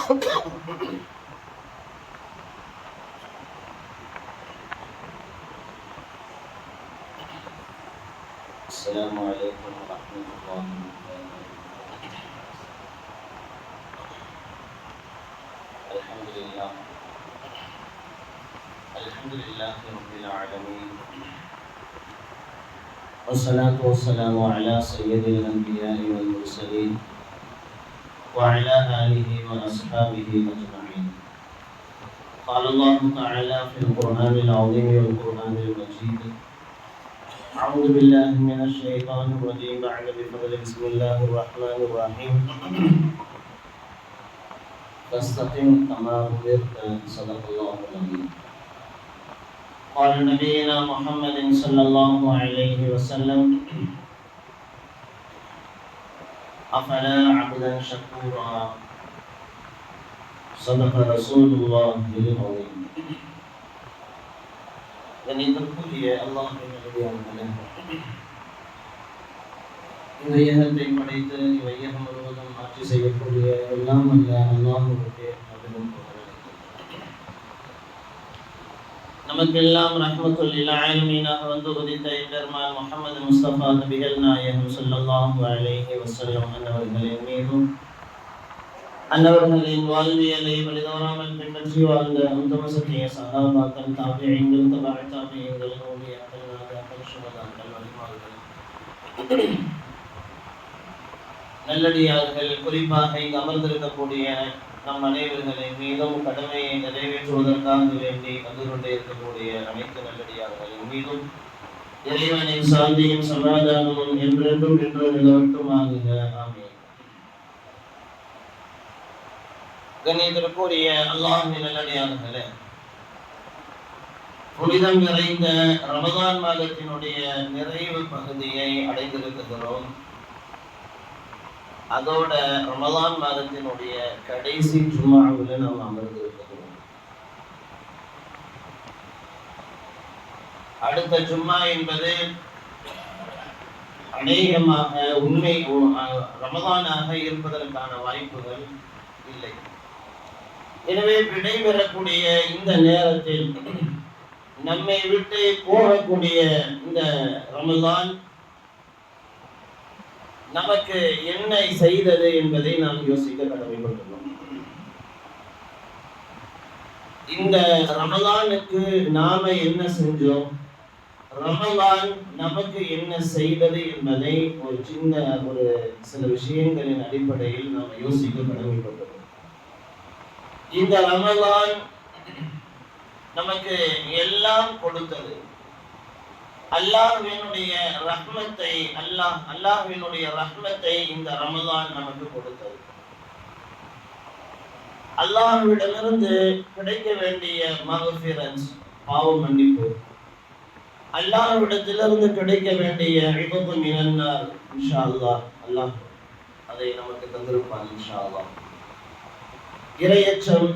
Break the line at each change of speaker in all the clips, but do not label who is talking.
السلام عليكم ورحمة الله وبركاته. الحمد لله رب العالمين، والصلاة والسلام على سيد الأنبياء والمرسلين وعلى آله وأصحابه أجمعين. قال الله تعالى في القرآن العظيم والقرآن المجيد: أعوذ بالله من الشيطان الرجيم بعد بفضل بسم الله الرحمن الرحيم فاستقم كما أمرت. صدق الله العظيم. قال نبينا محمد صلى الله عليه وسلم: أفلا عبدا شكورا. صدق رسول الله العظيم. கணிதற்குரிய அல்லாஹ்வின் அடியார்களே, இந்த வையகத்தை படைத்து வையகம் முழுவதும் ஆட்சி செய்யக்கூடிய எல்லாம் அல்ல அல்லாஹ்வுடைய அருளும் நமக்கெல்லாம் ரஹ்மத்துல் லில் ஆலமீனாக வந்து உதித்த பெருமான் முஹம்மது முஸ்தபா நபிகள் நாயகம் ஸல்லல்லாஹு அலைஹி வஸல்லம் அன்னவர்களின் மீதும் அன்னவர்களின் வாழ்வியலை வழிதவறாமல் பின்பற்றி வாழ்ந்த உத்தம சத்திய சஹாபாக்கள், தாபிஈன்கள், தபஅ தாபிஈன்கள், ஊலியாக்கள், நாதாக்கள், ஷுஹதாக்கள், வலிமார்கள், நல்லடியார்கள், குறிப்பாக இங்கு அமர்ந்திருக்கக்கூடிய நம் அனைவர்களின் மீதும் கடமையை நிறைவேற்றுவதற்காக வேண்டி வந்து கொண்டே இருக்கக்கூடிய அனைத்து நல்லடியார்களின் மீதும் இறைவனின் சாந்தியும் சமாதானமும் என்றென்றும் என்று நிலவட்டுமாக. ஆமீன். கண்ணியத்திற்குரிய அல்லாஹ்வின் நல்லடியார்களே, புனிதம் நிறைந்த ரமதான் மாதத்தினுடைய நிறைவு பகுதியை அடைந்திருக்கிறோம். அதோட ரமதான் மாதத்தினுடைய கடைசி ஜும்ஆவில் நாம் அமர்ந்திருக்கிறோம். அடுத்த ஜும்ஆ என்பது அநேகமாக உண்மை ரமதானாக இருப்பதற்கான வாய்ப்புகள் இல்லை. எனவே விடைபெறக்கூடிய இந்த நேரத்தில் நம்மை விட்டு போகக்கூடிய இந்த ரமதான் நமக்கு என்ன செய்தது என்பதை நாம் யோசிக்க கடமைப்பட்டுள்ளோம். இந்த ரமலானுக்கு நாம என்ன செஞ்சோம், ரமலான் நமக்கு என்ன செய்தது என்பதை ஒரு சில விஷயங்களின் அடிப்படையில் நாம் யோசிக்க கடமைப்பட்டுள்ளோம். இந்த ரமலான் நமக்கு எல்லாம் கொடுத்தது. அல்லாஹ்வினுடைய ரஹ்மத்தை இந்த ரமலான் நமக்கு கொடுத்தது. அல்லாஹ்விடமிருந்து கிடைக்க வேண்டிய மக்ஃபிரத், பாவ மன்னிப்பு, அல்லாஹ்விடத்திலிருந்து கிடைக்க வேண்டிய இபது மினன்னார், இன்ஷா அல்லாஹ் அல்லாஹ் அதை நமக்கு தந்திருப்பான். இன்ஷா அல்லாஹ் இறையச்சம்,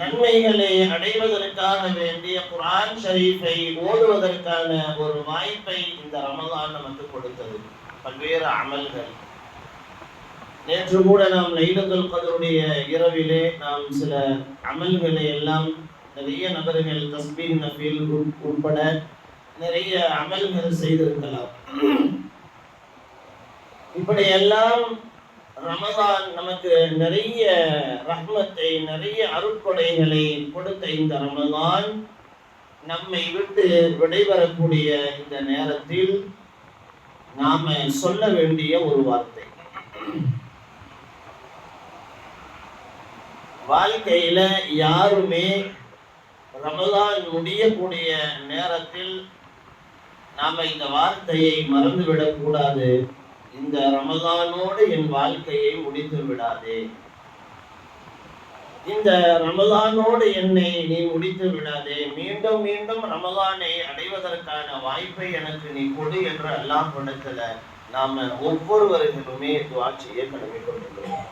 நன்மைகளை அடைவதற்காக வேண்டிய குர்ஆன் ஷரீஃபை ஓதுவதற்கான ஒரு வாய்ப்பை இந்த ரமலான் நமக்கு கொடுத்தது. பல்வேறு அமல்கள், நேற்று கூட நாம் லைலத்துல் கத்ருடைய இரவிலே நாம் சில அமல்களை எல்லாம் நிறைய நபர்கள் தஸ்பீஹ் நஃபில் உட்பட நிறைய அமல்கள் செய்திருக்கலாம். இப்படி எல்லாம் ரமதான் நமக்கு நிறைய ரஹ்மத்தை, நிறைய அருட்கொடைகளை கொடுத்த இந்த ரமதான் நம்மை விட்டு விடைபெறக்கூடிய இந்த நேரத்தில் நாம சொல்ல வேண்டிய ஒரு வார்த்தை, வாழ்க்கையில யாருமே ரமதான் முடியக்கூடிய நேரத்தில் நாம இந்த வார்த்தையை மறந்துவிடக் கூடாது. இந்த ரமலானோடு என் வாழ்க்கையை முடித்து விடாதே, இந்த ரமலானோடு என்னை நீ முடித்து விடாதே, மீண்டும் மீண்டும் ரமலானை அடைவதற்கான வாய்ப்பை எனக்கு நீ கொடு என்ற அல்லாஹ்விடத்துல நாம ஒவ்வொருவர்களுமே துஆ செய்ய கடமைப்பட்டுள்ளோம்.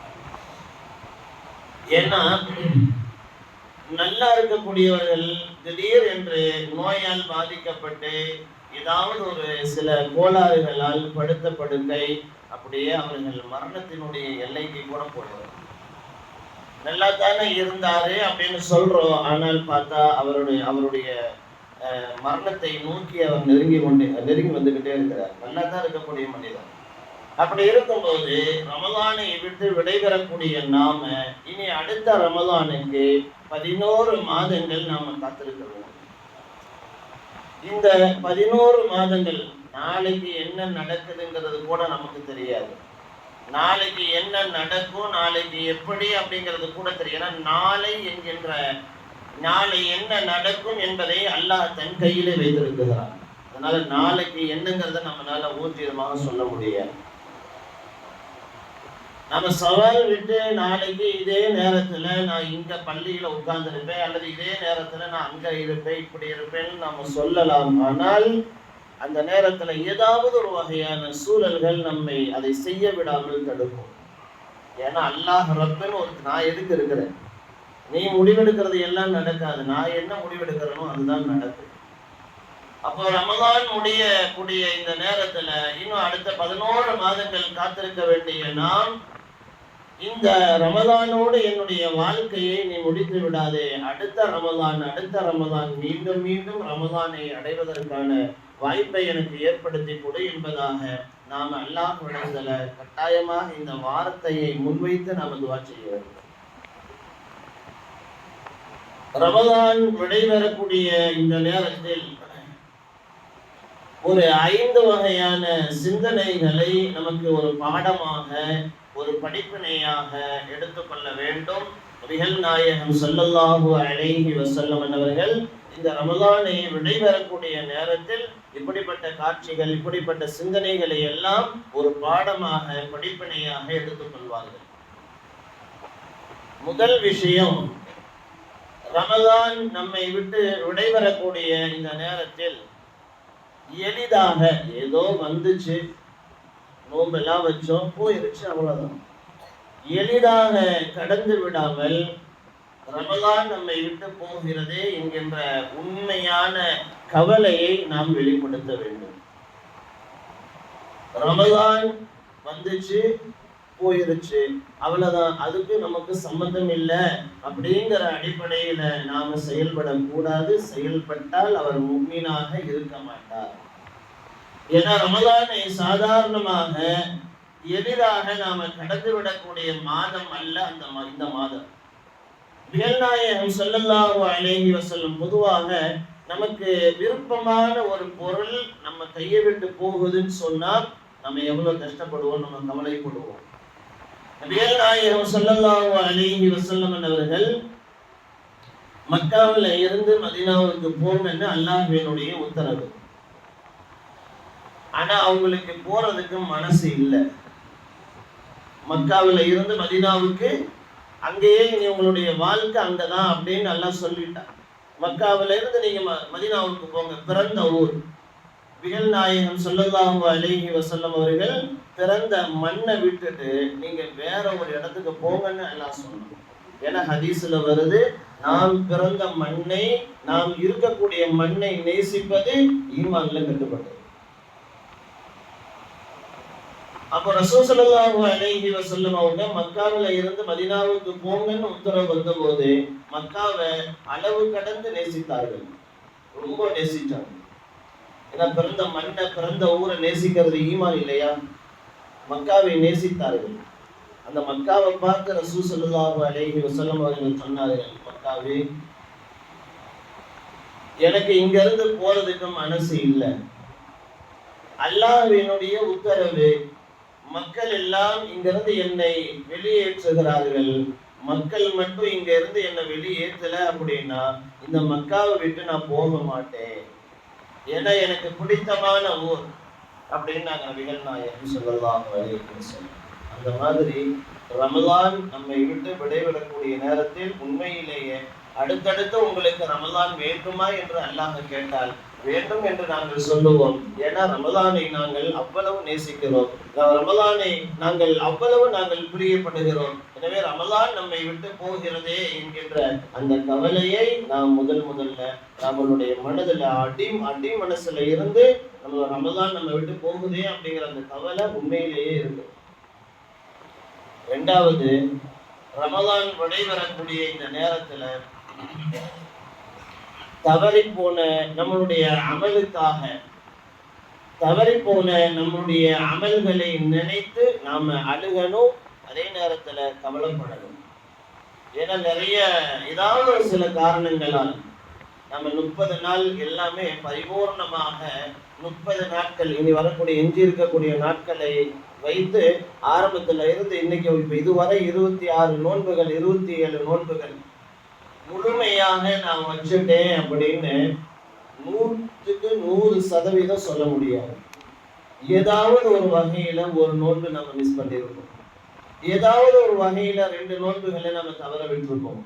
ஏன்னா நல்லா இருக்கக்கூடியவர்கள் திடீர் என்று நோயால் பாதிக்கப்பட்டு ஏதாவது ஒரு சில கோளாறுகளால் படுத்த படுக்கை அப்படியே அவர்கள் மரணத்தினுடைய எல்லைக்கு கூட போடுவார். நல்லா தானே இருந்தாரு அப்படின்னு சொல்றோம். ஆனால் பார்த்தா அவருடைய மரணத்தை நோக்கி அவர் நெருங்கி வந்துகிட்டே இருக்கிறார். நல்லா தான் இருக்கக்கூடிய மனிதர். அப்படி இருக்கும்போது ரமலானை விட்டு விடைபெறக்கூடிய நாம இனி அடுத்த ரமலானுக்கு 11 மாதங்கள் நாம காத்திருக்கிறோம். இந்த 11 மாதங்கள் நாளைக்கு என்ன நடக்குதுங்கிறது கூட நமக்கு தெரியாது. நாளைக்கு என்ன நடக்கும், நாளைக்கு எப்படி அப்படிங்கிறது கூட தெரியும். ஏன்னா நாளை என்ன நடக்கும் என்பதை அல்லாஹ் தன் கையிலே வைத்திருக்கிறார். அதனால நாளைக்கு என்னங்கிறத நம்மளால ஊர்ஜிதமாக சொல்ல முடியாது. நம்ம சவால் விட்டு நாளைக்கு இதே நேரத்துல நான் இங்க பள்ளியில உட்கார்ந்து இருப்பேன், அல்லது இதே நேரத்துல நான் அங்க இருப்பேன், இப்படி இருப்பேன்னு நம்ம சொல்லலாம். ஆனால் அந்த நேரத்துல ஏதாவது ஒரு வகையான சூழல்கள் நம்மை அதை செய்ய விடாமல் தடுக்கும். ஏன்னா அல்லாஹ் ரப்பன்னு நான் எதுக்கு இருக்கிறேன், நீ முடிவெடுக்கிறது எல்லாம் நடக்காது, நான் என்ன முடிவெடுக்கிறனோ அதுதான் நடக்கும். அப்போ ரமலான் முடியக்கூடிய இந்த நேரத்துல இன்னும் அடுத்த 11 மாதங்கள் காத்திருக்க வேண்டிய நாம், இந்த ரமலானோடு என்னுடைய வாழ்க்கையை நீ முடித்து விடாதே, அடுத்த ரமலான் மீண்டும் மீண்டும் ரமலானை அடைவதற்கான வாய்ப்பை எனக்கு ஏற்படுத்தி கொடு என்பதாக நாம் அல்லாஹ்விடத்துல கட்டாயமாக இந்த வார்த்தையை முன்வைத்து நாம் துஆ செய்ய வேண்டும். ரமலான் விடைபெறக்கூடிய இந்த நேரத்தில் ஒரு 5 வகையான சிந்தனைகளை நமக்கு ஒரு பாடமாக, ஒரு படிப்பினையாக எடுத்துக்கொள்ள வேண்டும். நபிகள் நாயகம் ஸல்லல்லாஹு அலைஹி வஸல்லம் அவர்கள் இந்த ரமலானை விடைபெறக்கூடிய நேரத்தில் இப்படிப்பட்ட காட்சிகள், இப்படிப்பட்ட சிந்தனைகளை எல்லாம் ஒரு பாடமாக, படிப்பினையாக எடுத்துக்கொள்வார்கள். முதல் விஷயம், ரமலான் நம்மை விட்டு விடைபெறக்கூடிய இந்த நேரத்தில் எளிதாக ஏதோ வந்துச்சு, நோம்பெல்லாம் வச்சோம், போயிருச்சு, அவ்வளவுதான், எளிதாக கடந்து விடாமல் ரமலான் நம்மை விட்டு போகிறதே என்கின்ற உண்மையான கவலையை நாம் வெளிப்படுத்த வேண்டும். ரமலான் வந்துச்சு, போயிருச்சு, அவ்வளவுதான், அதுக்கு நமக்கு சம்பந்தம் இல்லை அப்படிங்கிற அடிப்படையில நாம செயல்படக்கூடாது. செயல்பட்டால் அவர் முஃமினாக இருக்க மாட்டார். ஏன்னா ரமலானை சாதாரணமாக எளிதாக நாம கடந்து விடக்கூடிய மாதம் அல்ல இந்த மாதம். நபிகள் ஸல்லல்லாஹு அலைஹி வஸல்லம் பொதுவாக நமக்கு விருப்பமான ஒரு பொருள் நம்ம கையை விட்டு போகுதுன்னு சொன்னால் நம்ம எவ்வளவு கஷ்டப்படுவோம், நம்ம கவலைப்படுவோம். நபிகள் ஸல்லல்லாஹு அலைஹி வஸல்லம் அவர்கள் மக்காவில் இருந்து மதீனாவுக்கு போங்கன்னு அல்லாஹ்வினுடைய உத்தரவு. ஆனா அவங்களுக்கு போறதுக்கு மனசு இல்லை. மக்காவில் இருந்து மதீனாவுக்கு, அங்கேயே உங்களுடைய வாழ்க்கை அங்கதான் அப்படின்னு அல்லாஹ் சொல்லிட்டான். மக்காவில இருந்து நீங்க மதீனாவுக்கு போங்க, பிறந்த ஊர். நபிகள் நாயகம் ஸல்லல்லாஹு அலைஹி வஸல்லம் அவர்கள் பிறந்த மண்ணை விட்டுட்டு நீங்க வேற ஒரு இடத்துக்கு போங்கன்னு அல்லாஹ் சொன்னான். ஏன்னா ஹதீஸ்ல வருது, நாம் பிறந்த மண்ணை, நாம் இருக்கக்கூடிய மண்ணை நேசிப்பது ஈமான்ல கட்டுப்பட்டது. அப்போ ரசூல் ஸல்லல்லாஹு அலைஹி வஸல்லம் அவங்க மக்காவில இருந்து மதீனாவுக்கு போங்கன்னு உத்தரவு வந்த போது மக்காவை அளவு கடந்து நேசித்தார்கள், ரொம்ப நேசித்தாங்க. ஏன்னா பிறந்த மண்ணை, பிறந்த ஊரை நேசிக்கிறது ஈமான் இல்லையா? மக்காவை நேசித்தார்கள். அந்த மக்காவை பார்த்து ரசூல் ஸல்லல்லாஹு அலைஹி வஸல்லம் அவர்கள் சொன்னார்கள், மக்காவே, எனக்கு இங்க இருந்து போறதுக்கு மனசு இல்லை. அல்லாஹ்வினுடைய உத்தரவு, மக்கள் எல்லாம் இங்கிருந்து என்னை வெளியேற்றுகிறார்கள், மக்கள் மட்டும் இங்க இருந்து என்னை வெளியேற்றல அப்படின்னா இந்த மக்காவை விட்டு நான் போக மாட்டேன், ஏன்னா எனக்கு பிடித்தமான ஊர் அப்படின்னு நாங்க நபிகள் நாயகம் ஸல்லல்லாஹு அலைஹி வஸல்லம். அந்த மாதிரி ரமலான் நம்மை விட்டு விடைபெறக்கூடிய நேரத்தில் உண்மையிலேயே அடுத்தடுத்து உங்களுக்கு ரமலான் வேண்டுமா என்று அல்லாஹ் கேட்டால் வேண்டும் என்று நாங்கள் சொல்லுவோம். ஏன்னா ரமலானை நாங்கள் அவ்வளவு நேசிக்கிறோம், ரமலானை நாங்கள் பிரியப்படுகிறோம். எனவே ரமலான் நம்மை விட்டு போகிறதே என்கின்ற அந்த கவலையை நாம் முதல்ல நம்மளுடைய மனதில் அடி மனசுல இருந்து நம்ம ரமலான் நம்ம விட்டு போகுதே அப்படிங்கிற அந்த கவலை உண்மையிலேயே இருக்கு. 2வது, ரமலான் விடைபெறக்கூடிய இந்த நேரத்துல தவறி போன நம்மளுடைய அமலுக்காக, தவறி போன நம்முடைய அமல்களை நினைத்து நாம அழுகணும், அதே நேரத்துல கவலைப்படணும். ஏன்னா நிறைய ஏதாவது ஒரு சில காரணங்களால் நம்ம 30 நாள் எல்லாமே பரிபூர்ணமாக 30 நாட்கள் இனி வரக்கூடிய எஞ்சி இருக்கக்கூடிய நாட்களை வைத்து ஆரம்பத்துல இருந்து இன்னைக்கு இப்ப இதுவரை 26 நோன்புகள் 27 நோன்புகள் முழுமையாக நான் வச்சுட்டேன் அப்படின்னு 100க்கு 100% சொல்ல முடியாது. ஏதாவது ஒரு வகையில ஒரு நோன்பு நம்ம மிஸ் பண்ணியிருக்கோம், ஏதாவது ஒரு வகையில 2 நோன்புகளை நம்ம தவற விட்டுருக்கோம்,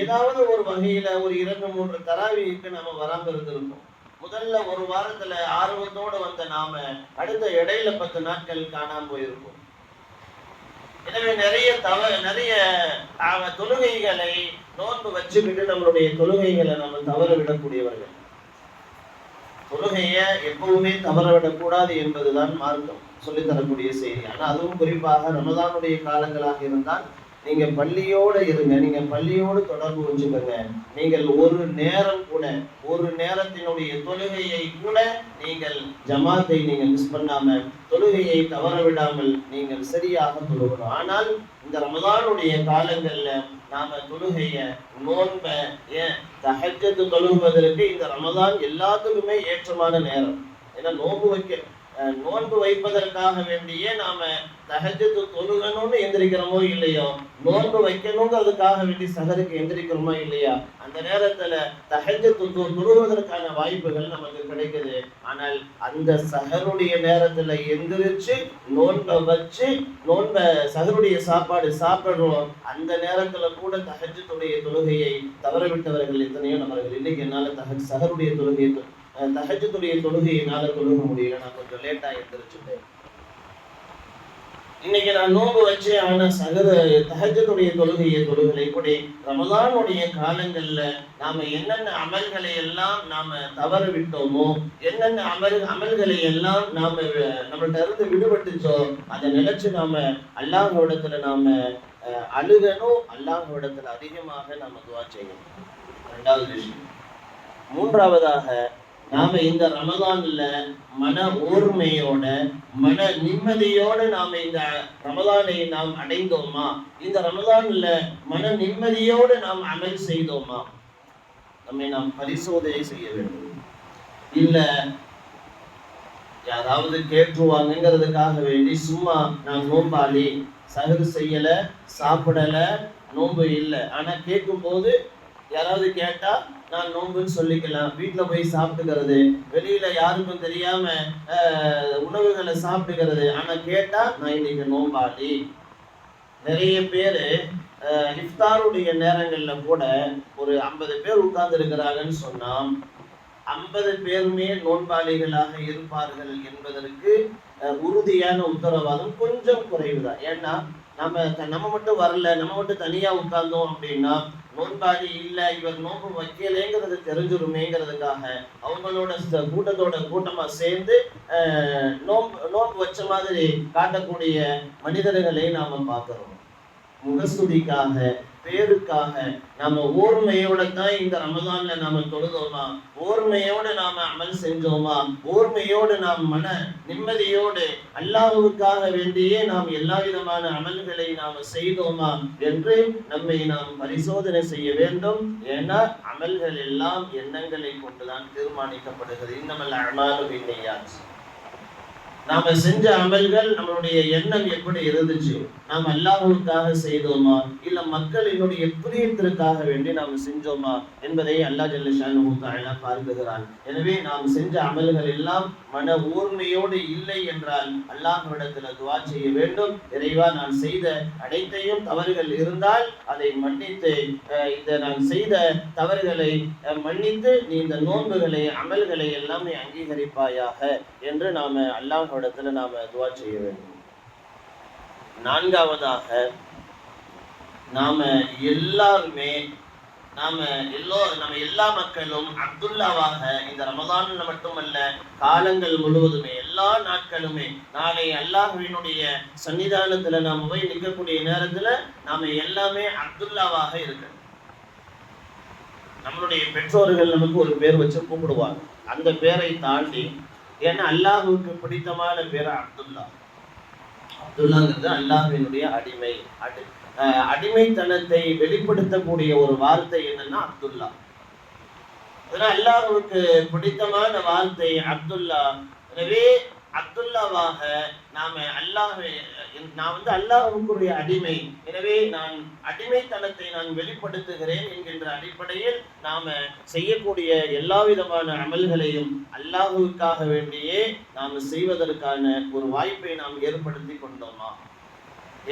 ஏதாவது ஒரு வகையில ஒரு 2-3 தராவிக்கு நம்ம வராம இருந்திருக்கோம். முதல்ல ஒரு வாரத்துல ஆர்வத்தோடு வந்த நாம அடுத்த இடையில 10 நாட்கள் காணாம போயிருக்கோம். எனவே நிறைய தொழுகைகளை நோன்பு வச்சுக்கிட்டு நம்மளுடைய தொழுகைகளை நம்ம தவற விடக்கூடியவர்கள். தொழுகைய எப்பவுமே தவற விடக்கூடாது என்பதுதான் மார்க்கம் சொல்லித்தரக்கூடிய செய்தி. ஆனா அதுவும் குறிப்பாக ரமதானுடைய காலங்களாக இருந்தால் நீங்க பள்ளியோடு இருங்க, நீங்க பள்ளியோடு தொடர்பு வச்சுக்கோங்க. நீங்கள் ஒரு நேரம் கூட, ஒரு நேரத்தினுடைய தொழுகையை கூட நீங்கள் ஜமாத்தை நீங்கள் மிஸ் பண்ணாம, தொழுகையை தவற விடாமல் நீங்கள் சரியாக தொழுகணும். ஆனால் இந்த ரமதானுடைய காலங்கள்ல நாம தொழுகைய நோன்ப தஹஜ்ஜத் தொழுவதற்கு இந்த ரமதான் எல்லாத்துக்குமே ஏற்றமான நேரம். ஏன்னா நோன்பு வைப்பதற்காக வேண்டியே நாம தஹஜ்ஜத் தொழுகணும்னு எந்திரிக்கிறோமோ இல்லையோ, நோன்பு வைக்கணுங்கிறதுக்காக வேண்டி சஹருக்கு எந்திரிக்கிறோமா இல்லையா, அந்த நேரத்துல தஹஜ்ஜத் தொழுவதற்கான வாய்ப்புகள் நமக்கு கிடைக்குது. ஆனால் அந்த சஹருடைய நேரத்துல எந்திரிச்சு நோன்பை வச்சு சஹருடைய சாப்பாடு சாப்பிடுறோம், அந்த நேரத்துல கூட தஹஜ்ஜத்துடைய தொழுகையை தவறவிட்டவர்கள் எத்தனையோ நபர்கள். இன்னைக்கு என்னால சஹருடைய தஹஜ்ஜுடைய தொழுகையினால தொழுக முடியல, நான் கொஞ்சம் லேட்டா எழுந்திரிச்சுட்டேன், இன்னைக்கு நான் நோன்பு வச்சு ஆனா தஹஜ்ஜுடைய தொழுகையை தொழுகலை. இப்படி ரமலானுடைய காலங்கள்ல நாம என்னென்ன அமல்களை எல்லாம் நாம தவற விட்டோமோ, என்னென்ன அமல்களை எல்லாம் நம்மள்ட்ட இருந்து விடுபட்டுச்சோ, அதை நினைச்சு நாம அல்லாஹ்விடத்துல நாம அழுகணும், அல்லாஹ்விடத்துல அதிகமாக நாம துஆ செய்யணும். 2வது விஷயம். 3வதாக நாம இந்த ரமலான்ல மன ஓர்மையோட, மன நிம்மதியோட நாம இந்த ரமலானை நாம் அடைந்தோமா, இந்த ரமலான்ல மன நிம்மதியோடு நாம் அமல் செய்தோமா, நம்மை நாம் பரிசோதனை செய்ய வேண்டும். இல்ல யாராவது கேட்டுருவாங்கிறதுக்காக வேண்டி சும்மா நான் நோம்பாளி, சஹர் செய்யல, சாப்பிடல, நோன்பு இல்லை, ஆனா கேட்கும் போது யாராவது கேட்டா நான் நோன்புன்னு சொல்லிக்கலாம், வீட்டுல போய் சாப்பிட்டுக்கிறது, வெளியில யாருக்கும் தெரியாம உணவுகளை சாப்பிட்டுக்கிறது, ஆனா கேட்டா நான் இன்னைக்கு நோம்பாளி. நிறைய பேரு இஃப்தாருடைய நேரங்கள்ல கூட ஒரு 50 பேர் உட்கார்ந்து இருக்கிறாங்கன்னு சொன்னா 50 பேருமே நோன்பாளிகளாக இருப்பார்கள் என்பதற்கு உறுதியான உத்தரவாதம் கொஞ்சம் குறைவுதான். ஏன்னா நம்ம மட்டும் வரல, நம்ம மட்டும் தனியா உட்கார்ந்தோம் அப்படின்னா நோன்பாளி இல்ல, இவர் நோன்பு வைக்கலைங்கிறது தெரிஞ்சிருமேங்கிறதுக்காக அவங்களோட கூட்டமா சேர்ந்து நோன்பு வச்ச மாதிரி காட்டக்கூடிய மனிதர்களை நாம பார்க்கிறோம். முகஸ்துதிக்காக, பேருக்காக நாம ஓர்மையோட தான் இந்த ரமதான்ல நாம தொழுதோமா, ஓர்மையோட நாம அமல் செஞ்சோமா, ஓர்மையோடு நாம் மன நிம்மதியோடு அல்லாஹ்வுக்காக வேண்டியே நாம் எல்லா விதமான அமல்களை நாம செய்தோமா என்று நம்மை நாம் பரிசோதனை செய்ய வேண்டும். ஏன்னா அமல்கள் எல்லாம் எண்ணங்களை கொண்டுதான் தீர்மானிக்கப்படுகிறது. இன்னமல் அஅமாலு பின்னியாத். நாம செஞ்ச அமல்கள், நம்மளுடைய எண்ணம் எப்படி இருந்துச்சு, நாம் அல்லாஹ்வுக்காக செய்தோமா, இல்ல மக்களினுடைய பிரியத்திற்காக வேண்டி நாம் செஞ்சோமா என்பதை அல்லாஹ் ஜல்ல ஷானுஹு தஆலா பார்க்கிறான். எனவே நாம் செஞ்ச அமல்கள் எல்லாம் மன ஊர்மையோடு இல்லை என்றால் அல்லாஹ்விடத்தில் துஆ செய்ய வேண்டும். இறைவா, நான் செய்த அனைத்தையும் தவறுகள் இருந்தால் அதை மன்னித்து, இந்த நான் செய்த தவறுகளை மன்னித்து நீ இந்த நோன்புகளை அமல்களை எல்லாமே அங்கீகரிப்பாயாக என்று நாம அல்லாஹ்விடத்துல நாம துஆ செய்ய வேண்டும். 4வதாக நாம எல்லாருமே நம்ம எல்லா மக்களும் அப்துல்லாவாக இந்த ரமதான்ல மட்டுமல்ல காலங்கள் முழுவதுமே எல்லா நாட்களுமே நாளை அல்லாஹ்வினுடைய சன்னிதானத்துல நாம் போய் நிற்கக்கூடிய நேரத்துல நாம எல்லாமே அப்துல்லாவாக இருக்கணும். நம்மளுடைய பெற்றோர்கள் நமக்கு ஒரு பேர் வச்சு கூப்பிடுவாங்க, அந்த பேரை தாண்டி ஏன்னா அல்லாஹுக்கு பிடித்தமான பேர் அப்துல்லா. அப்துல்லாங்கிறது அல்லாஹ்வினுடைய அடிமைத்தனத்தை வெளிப்படுத்தக்கூடிய ஒரு வார்த்தை என்னன்னா அப்துல்லா. அதனால அல்லாஹ்வுக்கு பிடித்தமான வார்த்தை அப்துல்லா. எனவே அப்துல்லாவாக நான் அல்லாஹ்வுக்குரிய அடிமை, எனவே நான் அடிமைத்தனத்தை நான் வெளிப்படுத்துகிறேன் என்கின்ற அடிப்படையில் நாம செய்யக்கூடிய எல்லா விதமான அமல்களையும் அல்லாஹ்வுக்காக வேண்டியே நாம செய்வதற்கான ஒரு வாய்ப்பை நாம் ஏற்படுத்தி கொண்டோமா?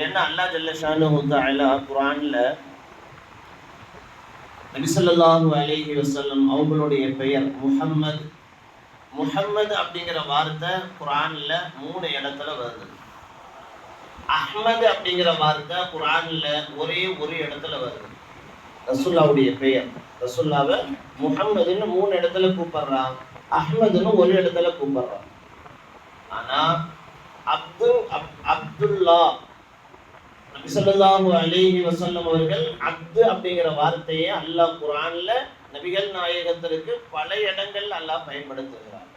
ஏன்னா அல்லாஹ் ஜல்ல ஷானுஹு தஆலா குர்ஆன்ல நபி ஸல்லல்லாஹு அலைஹி வஸல்லம் அவங்களுடைய பெயர் முஹம்மது அப்படிங்கிற வார்த்தை குர்ஆன்ல 3 இடத்துல வருது. அஹ்மது அப்படிங்கிற வார்த்தை குர்ஆன்ல ஒரே ஒரு இடத்துல வருது. ரசூலுல்லாஹ்வுடைய பெயர், ரசூலுல்லாஹ்வை முஹம்மதுன்னு 3 இடத்துல கூப்பிடுறான், அஹ்மதுன்னு ஒரு இடத்துல கூப்பிடுறான். ஆனா அப்துல்லா நபி ஸல்லல்லாஹு அலைஹி வஸல்லம் அவர்கள் அப்து அப்படிங்கிற வார்த்தையை அல்லாஹ் குர்ஆன்ல நபிகள் நாயகத்திற்கு பல இடங்கள் அல்லாஹ் பயன்படுத்துகிறார்.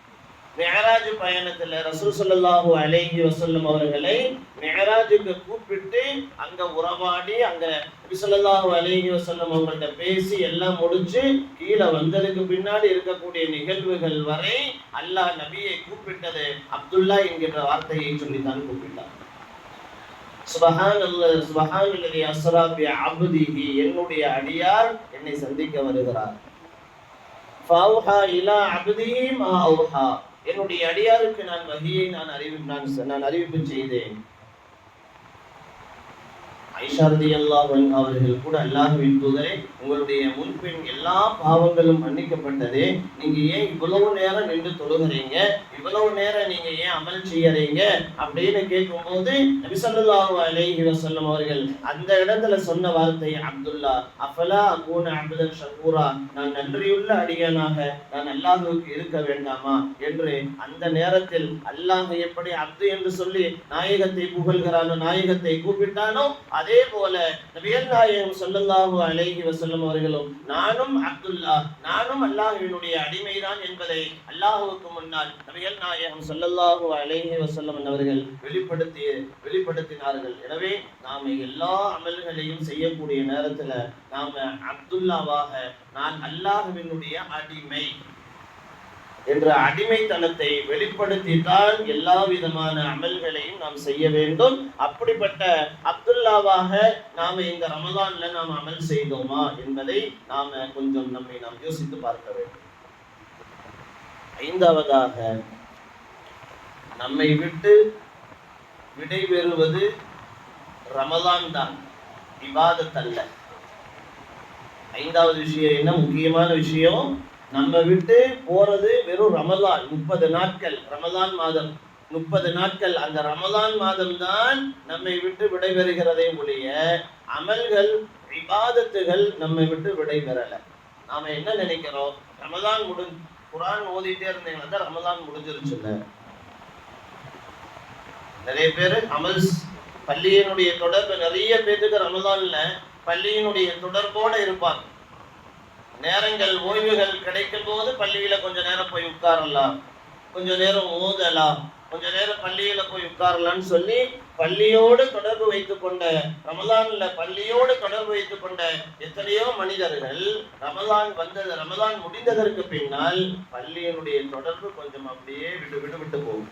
மிஅராஜ் பயணத்துல ரசூல் ஸல்லல்லாஹு அலைஹி வஸல்லம் அவர்களை மிஅராஜுக்கு கூப்பிட்டு அங்க உறவாடி அங்க நபி ஸல்லல்லாஹு அலைஹி வஸல்லம் அவங்கள்ட்ட பேசி எல்லாம் முடிச்சு கீழே வந்ததுக்கு பின்னாடி இருக்கக்கூடிய நிகழ்வுகள் வரை அல்லாஹ் நபியை கூப்பிட்டது அப்துல்லா என்கிற வார்த்தையை சொல்லித்தான் கூப்பிட்டார். சுப்ஹானல்லாஹ் சுப்ஹானல்லதி அஸ்ரா பி அப்திஹி, என்னுடைய அடியார் என்னை சந்திக்க வருகிறார். ஃபௌஹா இலா அப்திஹி மா அவ்ஹா, என்னுடைய அடியாருக்கு நான் வஹியை நான் அறிவிப்பு செய்தேன். ஆயிஷா ரலியல்லாஹு அன்ஹா அவர்கள் கூட அல்லாஹ்வின் தூதரே, உங்களுடைய முன்பின் எல்லா பாவங்களும் மன்னிக்கப்பட்டதே, நீங்க ஏன் இவ்வளவு நேரம் நின்று தொழுகிறீங்க, இவ்வளவு நேரம் நீங்க ஏன் அமல் செய்யறீங்க அப்படின்னு கேட்கும்போது நபி ஸல்லல்லாஹு அலைஹி வஸல்லம் அவர்கள் அந்த இடத்துல சொன்ன வார்த்தை அப்துல்லா, அஃபலா அகூன அப்தன் ஷகூரா, நான் நன்றியுள்ள அடியானாக நான் அல்லாஹ்வுக்கு இருக்க வேண்டாமா என்று அந்த நேரத்தில் அல்லாஹ் எப்படி அப்து என்று சொல்லி நாயகத்தை புகழ்கிறானோ, நாயகத்தை கூப்பிட்டானோ, அதே போல நபிகள் நாயகம் ஸல்லல்லாஹு அலைஹி வஸல்லம் அவர்களும் நானும் அப்துல்லா, நானும் அல்லாஹ்வினுடைய அடிமைதான் என்பதை அல்லாஹ்வுக்கு முன்னால் நபிகள் நாயகம் ஸல்லல்லாஹு அலைஹி வஸல்லம் அவர்கள் வெளிப்படுத்தினார்கள். எனவே நாம எல்லா அமல்களையும் செய்யக்கூடிய நேரத்துல நாம அப்துல்லாவாக நான் அல்லாஹ்வினுடைய அடிமை என்ற அடிமைத்தனத்தை வெளிப்படுத்தித்தான் எல்லா விதமான அமல்களையும் நாம் செய்ய வேண்டும். அப்படிப்பட்ட அப்துல்லாவாக நாம இந்த ரமலான்ல நாம் அமல் செய்தோமா என்பதை நாம கொஞ்சம் நாம் யோசித்து பார்க்க வேண்டும். 5வதாக, நம்மை விட்டு விடைபெறுவது ரமலான் தான், இபாதத் அல்ல. 5வது விஷயம் என்ன? முக்கியமான விஷயம், நம்ம விட்டு போறது வெறும் ரமலான் 30 நாட்கள், ரமலான் மாதம் 30 நாட்கள். அந்த ரமலான் மாதம் தான் நம்மை விட்டு விடைபெறுகிறதை ஒழிய அமல்கள் இபாதத்துகள் நம்மை விட்டு விடைபெறல. நாம என்ன நினைக்கிறோம், ரமலான் குர்ஆன் ஓதிட்டே இருந்தீங்கன்னா ரமலான் முடிஞ்சிருச்சுல்ல. நிறைய பேர் அமல் பள்ளியினுடைய தொடர்பு, நிறைய பேருக்கு ரமலான்ல பள்ளியினுடைய தொடர்போட இருப்பாங்க. நேரங்கள் ஓய்வுகள் கிடைக்கும் போது பள்ளியில கொஞ்ச நேரம் போய் உட்காரலாம், கொஞ்ச நேரம் ஓதலாம், கொஞ்ச நேரம் பள்ளியில போய் உட்காரலாம்னு சொல்லி பள்ளியோடு தொடர்பு வைத்துக் கொண்ட, ரமலான்ல பள்ளியோடு தொடர்பு வைத்துக் கொண்ட எத்தனையோ மனிதர்கள் ரமலான் முடிந்ததற்கு பின்னால் பள்ளியினுடைய தொடர்பு கொஞ்சம் அப்படியே விட்டு போகும்.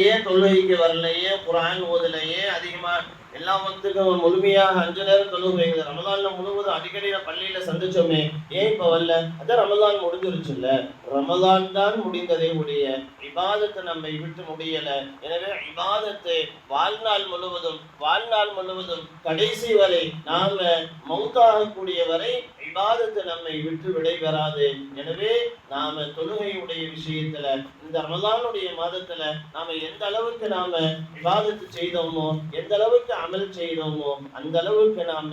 ஏன் தொழுகைக்கு வரல, ஏன் குர்ஆன் ஓதல, ஏன் அதிகமா எல்லா வக்துக்கும் முழுமையாக 5 நேரம் தொழுகைங்க, ரமலான்ல முழுவதும் அடிக்கடி பள்ளியில சந்திச்சோமே, ஏன் இப்ப வரல? அதான் ரமலான் முடிஞ்சிருச்சுல்ல. ரமலான் தான் முடிந்ததை உடைய இபாதத்தை நம்மை விட்டு முடியல. எனவே இபாதத்தை வாழ்நாள் முழுவதும் கடைசி வரை நாம மௌத்தாகக்கூடிய வரை இபாதத்தை நம்மை விட்டு விடைபெறாது. எனவே நாம தொழுகையுடைய விஷயத்துல இந்த ரமலானுடைய மாதத்துல நாம எந்த அளவுக்கு நாம இபாதத்து செய்தோமோ, எந்த அளவுக்கு அமல் செய்தோமோ, அந்த அளவுக்கு நாம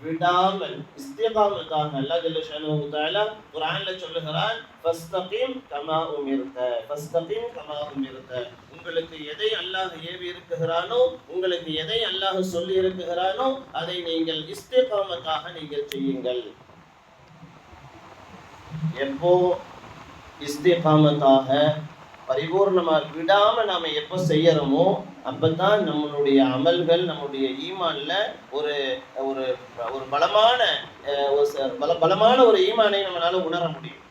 விடாமல் இஸ்திகாமத்தாக அல்லாஹ் ஜல்ல ஷானஹு தஆலா குர்ஆன்ல சொல்லுகிறான், ஃபஸ்தகிம் கமா உமிர்த, ஃபஸ்தகிம் கமா உமிர்த. உங்களுக்கு எதை அல்லாஹ் ஏவி இருக்குகிறானோ, உங்களுக்கு எதை அல்லாஹ் சொல்லி இருக்குகிறானோ அதை நீங்கள் இஸ்திகாமத்தாக நீங்கள் செய்யுங்கள். எப்போ இஸ்திகாமத்தாக பரிபூர்ணமாக விடாம நாம எப்போ செய்யறோமோ அப்பதான் நம்மளுடைய அமல்கள் நம்முடைய ஈமான்ல ஒரு ஒரு ஒரு பலமான ஒரு ஈமானை நம்மளால உணர முடியும்.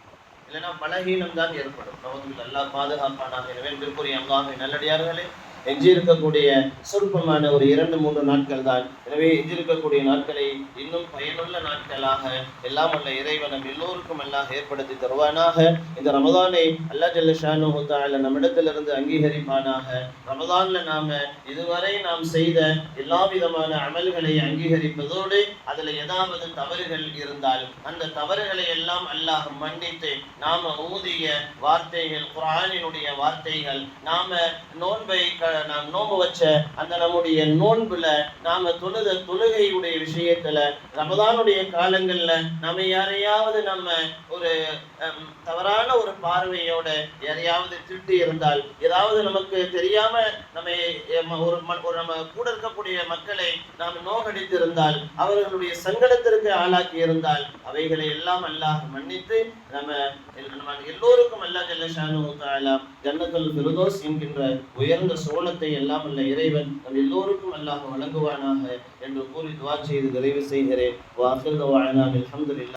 இல்லைன்னா பலகீனம் தான் ஏற்படும். நமக்கு நல்லா பாதுகாப்பானாக. எனவே திருக்குறள் அல்லாஹ்வின் நல்லடியார்களே, எஞ்சி இருக்கக்கூடிய சொற்பமான ஒரு 2-3 நாட்கள் தான். எனவே எஞ்சி இருக்கக்கூடிய நாட்களை இன்னும் பயனுள்ள நாட்களாக எல்லாம் அல்ல இறைவன் நம் எல்லோருக்கும் அல்லாஹ் ஏற்படுத்தி தருவானாக. இந்த ரமதானை அல்லாஹ் ஜல்ல ஷானஹு தஆலா நம்மிடத்திலிருந்து அங்கீகரிப்பானாக. ரமதான்ல நாம இதுவரை நாம் செய்த எல்லா விதமான அமல்களை அங்கீகரிப்பதோடு அதில் ஏதாவது தவறுகள் இருந்தால் அந்த தவறுகளை எல்லாம் அல்லாஹ் மன்னித்து நாம ஊதிய வார்த்தைகள், குர்ஆனினுடைய வார்த்தைகள், நாம நாம் நோன்பு வச்ச அந்த நம்முடைய நோன்புல நாம தொழுகையுடைய விஷயத்துல ரமதானுடைய காலங்கள்ல நம்ம யாரையாவது நம்ம ஒரு தவறான ஒரு பார்வையோட யாரையாவது திட்டி இருந்தால், ஏதாவது நமக்கு தெரியாம நம்ம கூட இருக்கக்கூடிய மக்களை நாம் நோகடித்து இருந்தால், அவர்களுடைய சங்கடத்திற்கு ஆளாக்கி இருந்தால் அவைகளை எல்லாம் அல்லாஹ் மன்னித்து நம்ம எல்லோருக்கும் அல்லாஹ் ஜல்ல ஷானஹு தஆலா ஜன்னத்துல் ஃபிர்தௌஸ் என்கின்ற உயர்ந்த சோளத்தை எல்லாம் அல்ல இறைவன் நம் எல்லோருக்கும் அல்லாஹ் வழங்குவானாக என்று கூறி துஆ செய்து நிறைவு செய்கிறேன். வ ஆகிரு தஅவானா அல்ஹம்துலில்லாஹ்.